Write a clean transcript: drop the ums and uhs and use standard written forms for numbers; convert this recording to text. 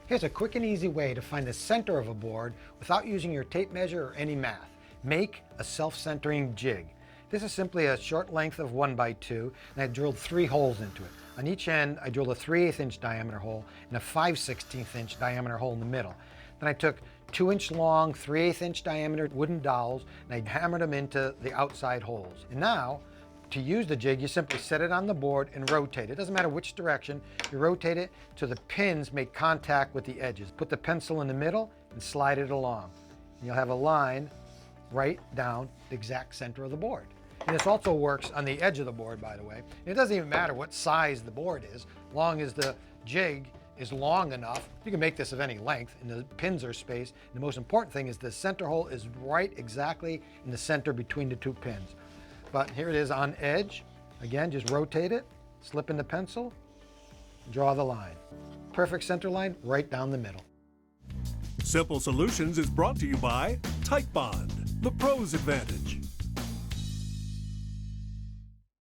Here's a quick and easy way to find the center of a board without using your tape measure or any math. Make a self-centering jig. This is simply a short length of 1x2, and I drilled 3 holes into it. On each end, I drilled a 3/8 inch diameter hole and a 5/16 inch diameter hole in the middle. Then I took 2-inch long, 3/8 inch diameter wooden dowels, and I hammered them into the outside holes. And now, to use the jig, you simply set it on the board and rotate it. It doesn't matter which direction, you rotate it till the pins make contact with the edges. Put the pencil in the middle and slide it along. And you'll have a line right down the exact center of the board. And this also works on the edge of the board, by the way. And it doesn't even matter what size the board is, as long as the jig is long enough. You can make this of any length, and the pins are spaced. And the most important thing is the center hole is right exactly in the center between the 2 pins. But here it is on edge. Again, just rotate it, slip in the pencil, draw the line. Perfect center line right down the middle. Simple Solutions is brought to you by Type Bond, the pro's advantage.